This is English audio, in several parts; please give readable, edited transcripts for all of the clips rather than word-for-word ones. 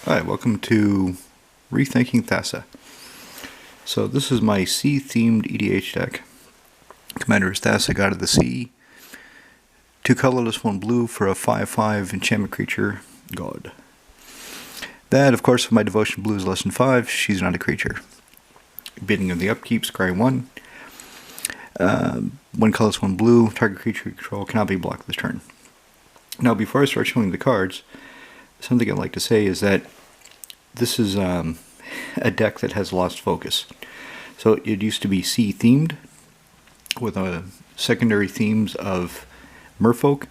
Hi, welcome to Rethinking Thassa. So this is my sea-themed EDH deck. Commander is Thassa, God of the Sea. 2 colorless, 1 blue for a 5/5 enchantment creature, God. That, of course, if my devotion blue is less than 5, she's not a creature. Bidding of the upkeep, scry 1. 1 colorless, 1 blue, target creature you control cannot be blocked this turn. Now, before I start showing the cards, something I'd like to say is that this is a deck that has lost focus. So it used to be sea themed with secondary themes of merfolk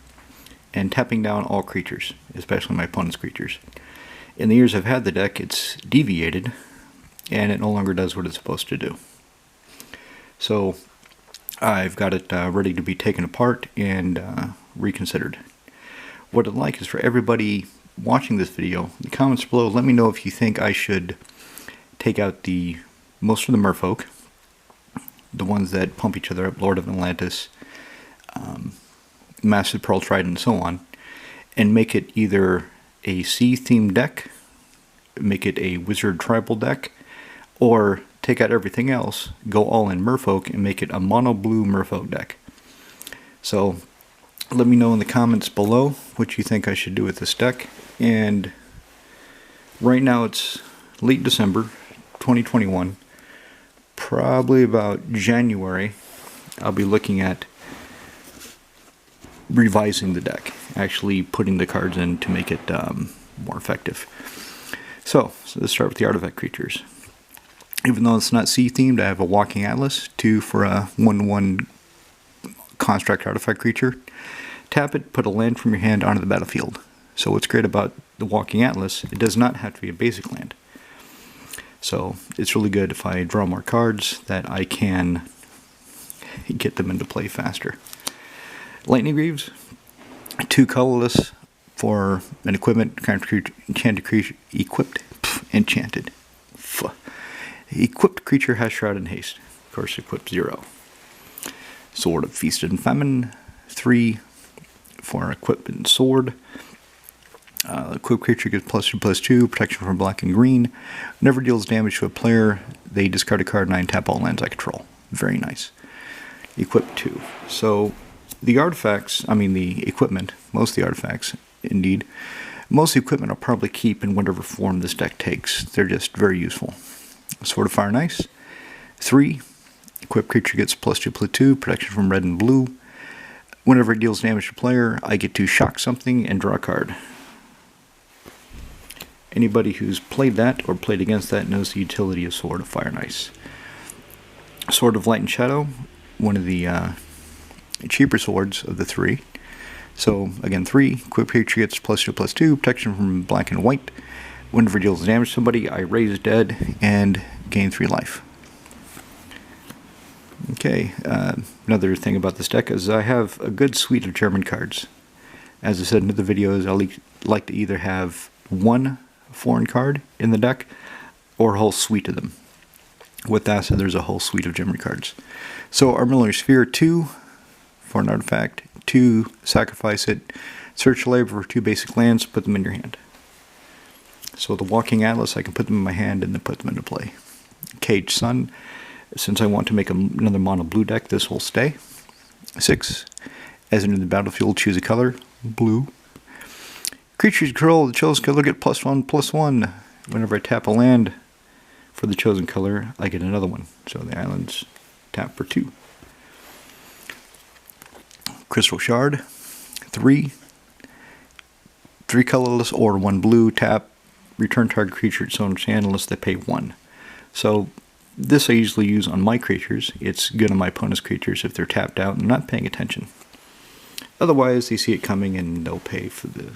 and tapping down all creatures, especially my opponent's creatures. In the years I've had the deck, it's deviated and it no longer does what it's supposed to do. So I've got it ready to be taken apart and reconsidered. What I'd like is for everybody watching this video, in the comments below, let me know if you think I should take out most of the merfolk, the ones that pump each other up, Lord of Atlantis, Massive Pearl Trident, and so on, and make it either a sea-themed deck, make it a wizard tribal deck, or take out everything else, go all in merfolk, and make it a mono-blue merfolk deck. So let me know in the comments below what you think I should do with this deck. And right now it's late December 2021. Probably about January I'll be looking at revising the deck, actually putting the cards in to make it more effective. So let's start with the artifact creatures. Even though it's not sea themed, I have a Walking Atlas, 2 for a 1/1 construct artifact creature. Tap it, put a land from your hand onto the battlefield. So what's great about the Walking Atlas, it does not have to be a basic land. So it's really good if I draw more cards that I can get them into play faster. Lightning Greaves, 2 colorless for an equipment, enchanted creature, enchanted. Equipped creature has Shroud and Haste. Of course, equipped 0. Sword of Feasted and Famine, 3 for equipment sword. Equipped creature gets +2/+2, protection from black and green. Whenever deals damage to a player, they discard a card and I tap all lands I control. Very nice. Equip 2. So the artifacts, the equipment, most of the artifacts, indeed, most of the equipment I'll probably keep in whatever form this deck takes. They're just very useful. Sword of Fire and Ice, 3. Equipped creature gets +2/+2, protection from red and blue. Whenever it deals damage to a player, I get to shock something and draw a card. Anybody who's played that or played against that knows the utility of Sword of Fire and Ice. Sword of Light and Shadow, one of the cheaper swords of the 3. So again, 3. Equipped creature gets +2/+2, protection from black and white. Whenever it deals damage to somebody, I raise dead and gain 3 life. Okay, another thing about this deck is I have a good suite of German cards. As I said in the videos, I like to either have 1 foreign card in the deck or a whole suite of them. With that said, there's a whole suite of German cards. So Armillary Sphere, 2 for an artifact, 2 sacrifice it, search labor for 2 basic lands, put them in your hand. So the Walking Atlas, I can put them in my hand and then put them into play. Caged Sun, since I want to make another mono blue deck, this will stay. 6. As in the battlefield, choose a color, blue. Creatures you control, the chosen color get +1/+1. Whenever I tap a land for the chosen color, I get another one. So the islands tap for 2. Crystal Shard, 3. 3 colorless or 1 blue, tap, return target creature to its owner's hand unless they pay 1. So this I usually use on my creatures. It's good on my opponent's creatures if they're tapped out and not paying attention. Otherwise, they see it coming and they'll pay for the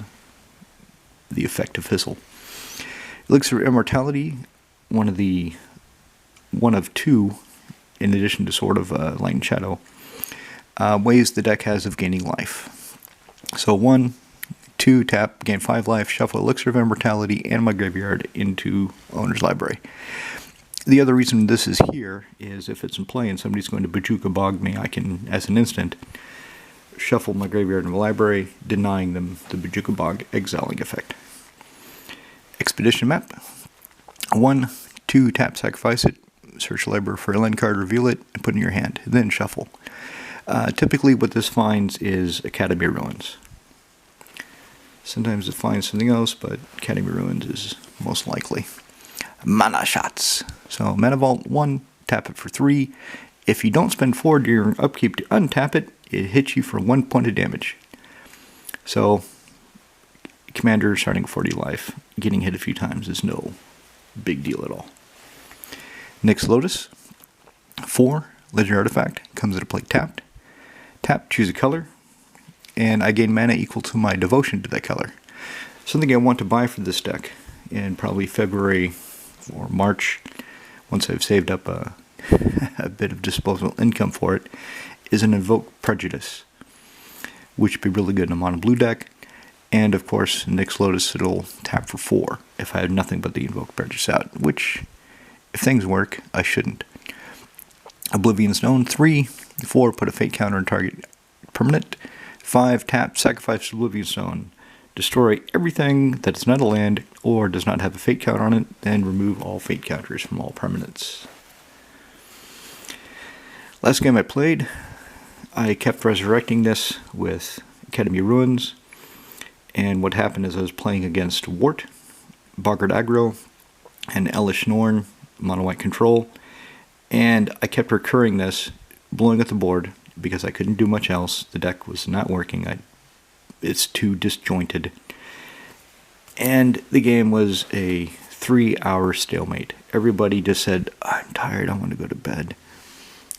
effect of Fizzle. Elixir of Immortality, one of 2, in addition to Sword of Light and Shadow, ways the deck has of gaining life. So 1, 2, tap, gain 5 life, shuffle Elixir of Immortality and my graveyard into owner's library. The other reason this is here is if it's in play and somebody's going to Bojuka Bog me, I can, as an instant, shuffle my graveyard in the library, denying them the Bojuka Bog exiling effect. Expedition map. 1, 2, tap, sacrifice it, search the library for a land card, reveal it, and put it in your hand, then shuffle. Typically what this finds is Academy Ruins. Sometimes it finds something else, but Academy Ruins is most likely. Mana shots. So Mana Vault 1, tap it for 3. If you don't spend 4 during upkeep to untap it, it hits you for 1 point of damage. So Commander starting 40 life, getting hit a few times is no big deal at all. Nyx Lotus. 4, Legendary Artifact, comes into play tapped. Tap, choose a color, and I gain mana equal to my devotion to that color. Something I want to buy for this deck in probably February or March, once I've saved up a bit of disposable income for it, is an Invoke Prejudice, which would be really good in a mono blue deck. And of course, Nyx Lotus, it'll tap for 4 if I have nothing but the Invoke Prejudice out, which, if things work, I shouldn't. Oblivion Stone. 3, 4, put a fate counter on target permanent. 5, tap, sacrifice Oblivion Stone. Destroy everything that is not a land or does not have a fate counter on it, then remove all fate counters from all permanents. Last game I played, I kept resurrecting this with Academy Ruins, and what happened is I was playing against Wart, Boggart Aggro, and Elish Norn, mono white control, and I kept recurring this, blowing at the board, because I couldn't do much else. The deck was not working. It's too disjointed. And the game was a 3-hour stalemate. Everybody just said, I'm tired, I want to go to bed.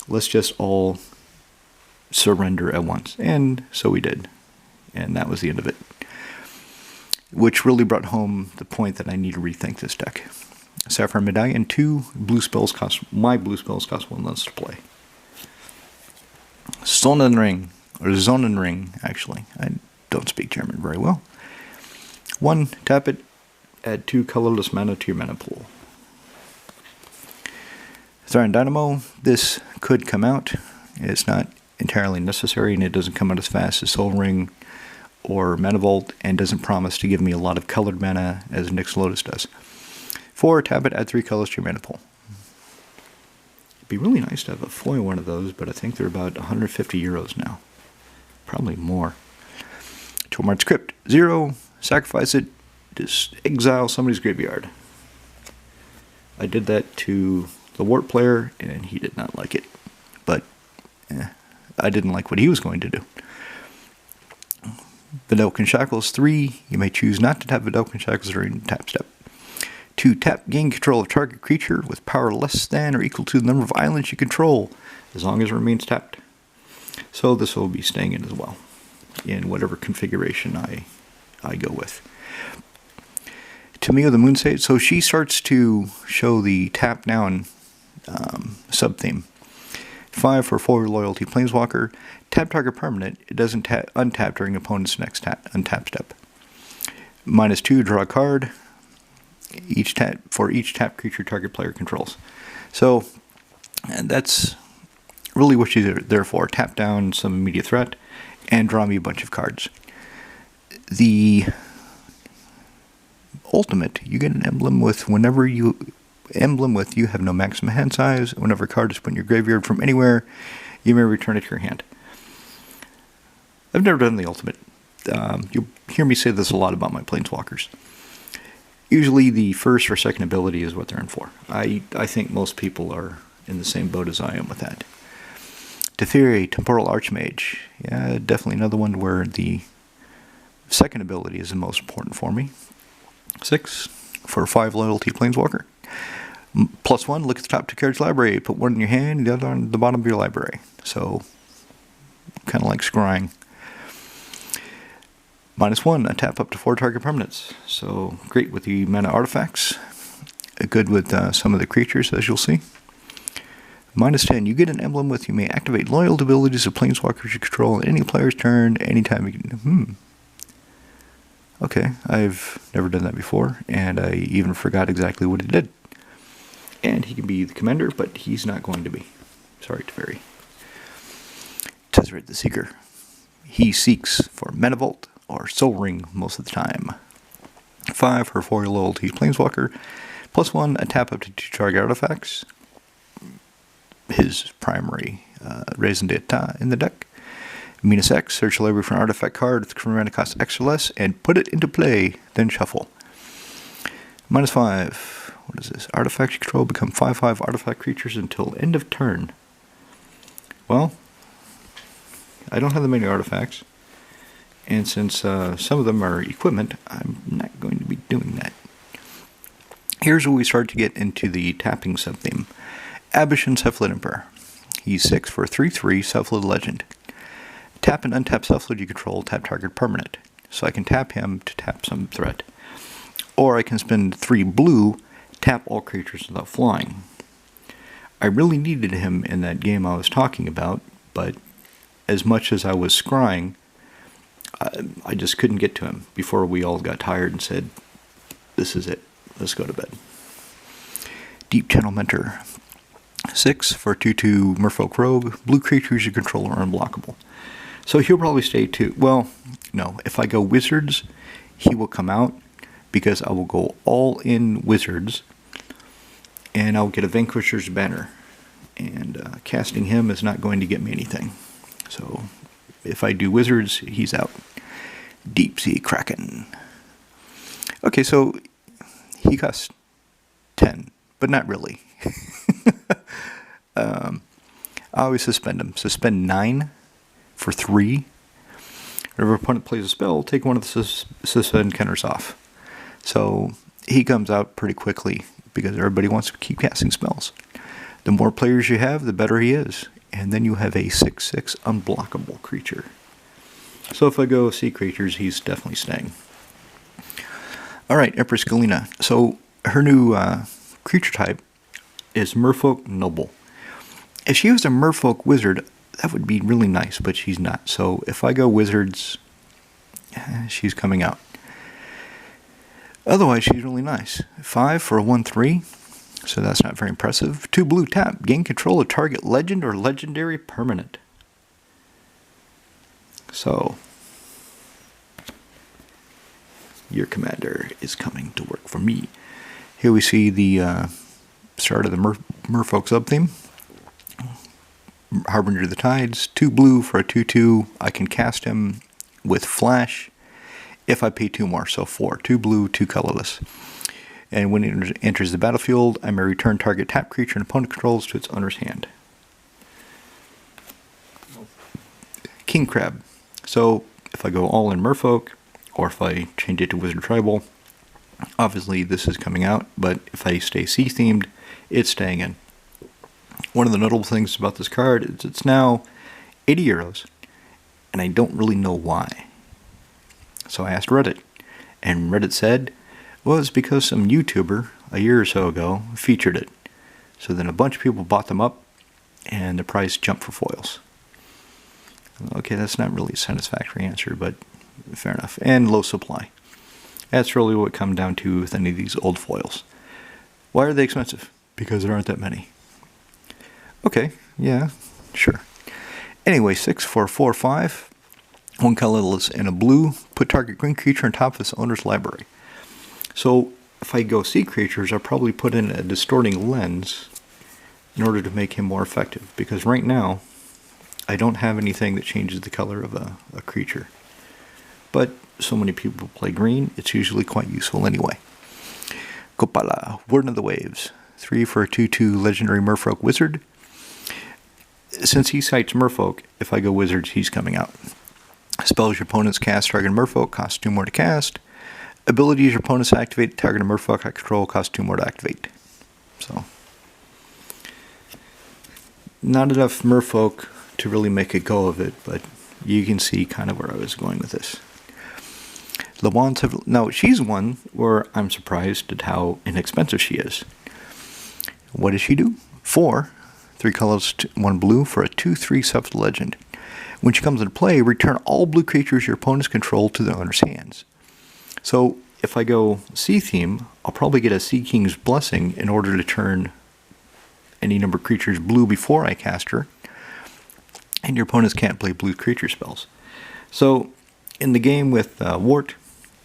Let's just all surrender at once. And so we did. And that was the end of it. Which really brought home the point that I need to rethink this deck. Sapphire Medallion, 2 blue spells cost, my blue spells cost 1 less to play. Sonnenring, or Sonnenring, actually. I don't speak German very well. 1, tap it, add 2 colorless mana to your mana pool. Thorian Dynamo, this could come out. It's not entirely necessary, and it doesn't come out as fast as Soul Ring or Mana Vault, and doesn't promise to give me a lot of colored mana as Nyx Lotus does. 4, tap it, add 3 colors to your mana pool. It'd be really nice to have a foil one of those, but I think they're about 150 euros now. Probably more. Tormod's Crypt. 0, sacrifice it, just exile somebody's graveyard. I did that to the Wart player, and he did not like it. But I didn't like what he was going to do. Vidalcan Shackles. 3, you may choose not to tap Vidalcan Shackles during tap step. 2, tap, gain control of target creature with power less than or equal to the number of islands you control, as long as it remains tapped. So this will be staying in as well, in whatever configuration I go with. Tamio the Moonsage, so she starts to show the tap down sub-theme. 5 for 4 loyalty Planeswalker. Tap target permanent, it doesn't untap during opponent's next untap step. -2, draw a card. For each tap creature target player controls. So, and that's really what she's there for. Tap down some immediate threat and draw me a bunch of cards. The ultimate, you get an emblem with you have no maximum hand size. Whenever a card is put in your graveyard from anywhere, you may return it to your hand. I've never done the ultimate. You'll hear me say this a lot about my Planeswalkers. Usually the first or second ability is what they're in for. I think most people are in the same boat as I am with that. Teferi, Temporal Archmage. Yeah, definitely another one where the second ability is the most important for me. 6 for 5 loyalty Planeswalker. +1, look at the top 2 cards library. Put one in your hand, the other on the bottom of your library. So, kind of like scrying. -1, tap up to 4 target permanents. So, great with the mana artifacts. Good with some of the creatures, as you'll see. -10, you get an emblem with you may activate loyal abilities of Planeswalkers you control at any player's turn, anytime you can. Okay, I've never done that before, and I even forgot exactly what it did. And he can be the commander, but he's not going to be. Sorry, Teferi. Tezzeret the Seeker. He seeks for Mana Vault or Soul Ring most of the time. 5 for 4 loyalties Planeswalker. +1, a tap up to 2 target artifacts. His primary Rethinking Thassa in the deck. -X, search the library for an artifact card with mana cost X or less, and put it into play, then shuffle. -5, what is this? Artifact you control become 5/5 artifact creatures until end of turn. Well, I don't have that many artifacts, and since some of them are equipment, I'm not going to be doing that. Here's where we start to get into the tapping sub-theme. Abyshin Cephalid Emperor. He's 6 for 3/3 Cephalid Legend. Tap and untap Cephalid you control, tap target permanent. So I can tap him to tap some threat. Or I can spend 3 blue, tap all creatures without flying. I really needed him in that game I was talking about, but as much as I was scrying, I just couldn't get to him before we all got tired and said, this is it, let's go to bed. Deep Channel Mentor. 6 for 2/2 Merfolk Rogue. Blue creatures you control are unblockable. So he'll probably stay too. Well, no, if I go Wizards, he will come out, because I will go all in Wizards, and I'll get a Vanquisher's Banner, and casting him is not going to get me anything. So if I do Wizards, he's out. Deep Sea Kraken. Okay, so he costs 10, but not really. I always suspend him. Suspend 9 for 3. Whenever opponent plays a spell, take one of the suspend counters off. So he comes out pretty quickly because everybody wants to keep casting spells. The more players you have, the better he is. And then you have a 6/6 unblockable creature. So if I go sea creatures, he's definitely staying. Alright, Empress Galena. So her new creature type is Merfolk Noble. If she was a Merfolk Wizard, that would be really nice, but she's not. So if I go Wizards, she's coming out. Otherwise, she's really nice. 5 for a 1/3, so that's not very impressive. 2 blue tap, gain control of target legend or legendary permanent. So, your commander is coming to work for me. Here we see the start of the Merfolk sub-theme. Harbinger of the Tides, 2 blue for a 2/2. I can cast him with Flash if I pay 2 more, so 4. 2 blue, 2 colorless. And when it enters the battlefield, I may return target tap creature and opponent controls to its owner's hand. King Crab. So if I go all in Merfolk, or if I change it to Wizard Tribal, obviously this is coming out, but if I stay sea-themed, it's staying in. One of the notable things about this card is it's now 80 euros, and I don't really know why. So I asked Reddit, and Reddit said, well, it's because some YouTuber a year or so ago featured it. So then a bunch of people bought them up, and the price jumped for foils. Okay, that's not really a satisfactory answer, but fair enough. And low supply. That's really what it comes down to with any of these old foils. Why are they expensive? Because there aren't that many. Okay, yeah, sure. Anyway, 6 for 4/5. 1 colorless and a blue. Put target green creature on top of its owner's library. So if I go sea creatures, I'll probably put in a distorting lens in order to make him more effective. Because right now, I don't have anything that changes the color of a creature. But so many people play green, it's usually quite useful anyway. Kopala, Warden of the Waves. 3 for a 2/2 legendary Merfolk Wizard. Since he cites Merfolk, if I go Wizards, he's coming out. Spells your opponents cast target Merfolk cost 2 more to cast. Abilities your opponents activate target Merfolk I control cost 2 more to activate. So, not enough Merfolk to really make a go of it, but you can see kind of where I was going with this. The wands have now. She's one where I'm surprised at how inexpensive she is. What does she do? 4, 3 colors, 1 blue for a 2/3 Cephalid Legend. When she comes into play, return all blue creatures your opponents control to their owner's hands. So if I go Sea Theme, I'll probably get a Sea King's Blessing in order to turn any number of creatures blue before I cast her. And your opponents can't play blue creature spells. So in the game with Wart,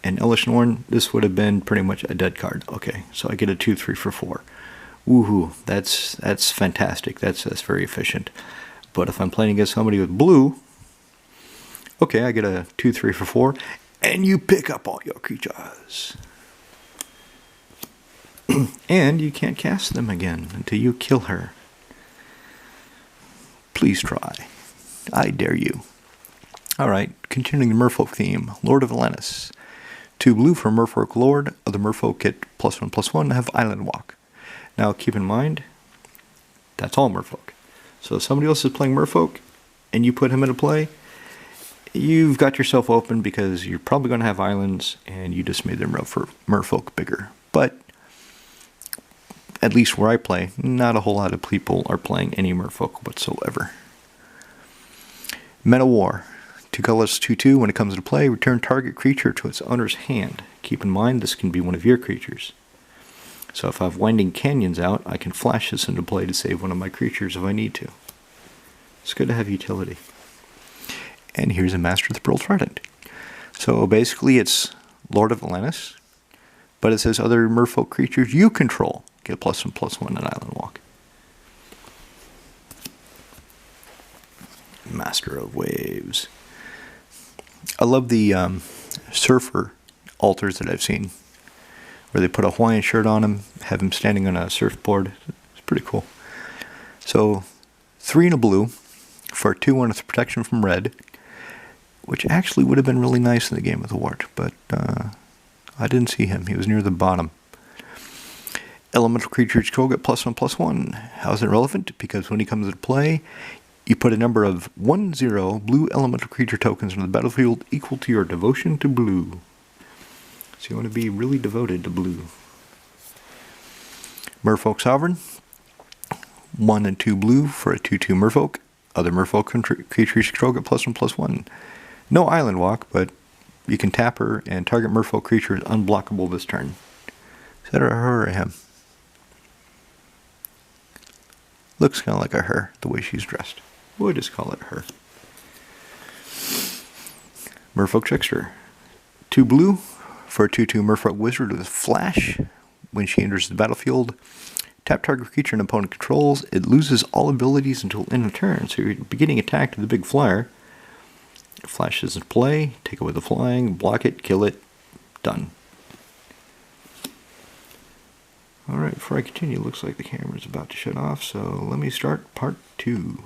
and Elish Norn, this would have been pretty much a dead card. Okay, so I get a 2/3 for 4. Woohoo! That's fantastic. That's very efficient. But if I'm playing against somebody with blue, okay, I get a 2/3 for 4, and you pick up all your creatures. And you can't cast them again until you kill her. Please try. I dare you. Alright, continuing the Merfolk theme. Lord of Atlantis. 2 blue for Merfolk Lord. Other Merfolk get +1/+1 have Island Walk. Now keep in mind, that's all Merfolk. So if somebody else is playing Merfolk, and you put him into play, you've got yourself open because you're probably going to have islands, and you just made their Merfolk bigger. But at least where I play, not a whole lot of people are playing any Merfolk whatsoever. Meta War. 2 colors, 2/2. When it comes to play, return target creature to its owner's hand. Keep in mind, this can be one of your creatures. So if I have Winding Canyons out, I can flash this into play to save one of my creatures if I need to. It's good to have utility. And here's a Master of the Pearl Trident. So basically it's Lord of Atlantis, but it says other Merfolk creatures you control get +1/+1 and Island Walk. Master of Waves. I love the surfer altars that I've seen, where they put a Hawaiian shirt on him, have him standing on a surfboard. It's pretty cool. So 3 and a blue for 2/1 with protection from red, which actually would have been really nice in the Game of the Wart, but I didn't see him. He was near the bottom. Elemental creatures control get +1/+1. How is it relevant? Because when he comes into play, you put a number of 1/0 blue elemental creature tokens on the battlefield equal to your devotion to blue. So you want to be really devoted to blue. Merfolk Sovereign. 1 and 2 blue for a 2/2 Merfolk. Other Merfolk creatures control get +1/+1. No Island Walk, but you can tap her and target Merfolk creature is unblockable this turn. Is that a her or a him? Looks kind of like a her, the way she's dressed. We'll just call it her. Merfolk Trickster. 2 blue for a 2/2 Merfolk Wizard with Flash. When she enters the battlefield, tap target creature an opponent controls. It loses all abilities until end of turn. So you're beginning attack to the big flyer. It flashes into play, take away the flying, block it, kill it, done. Alright, before I continue, it looks like the camera's about to shut off, so let me start part 2.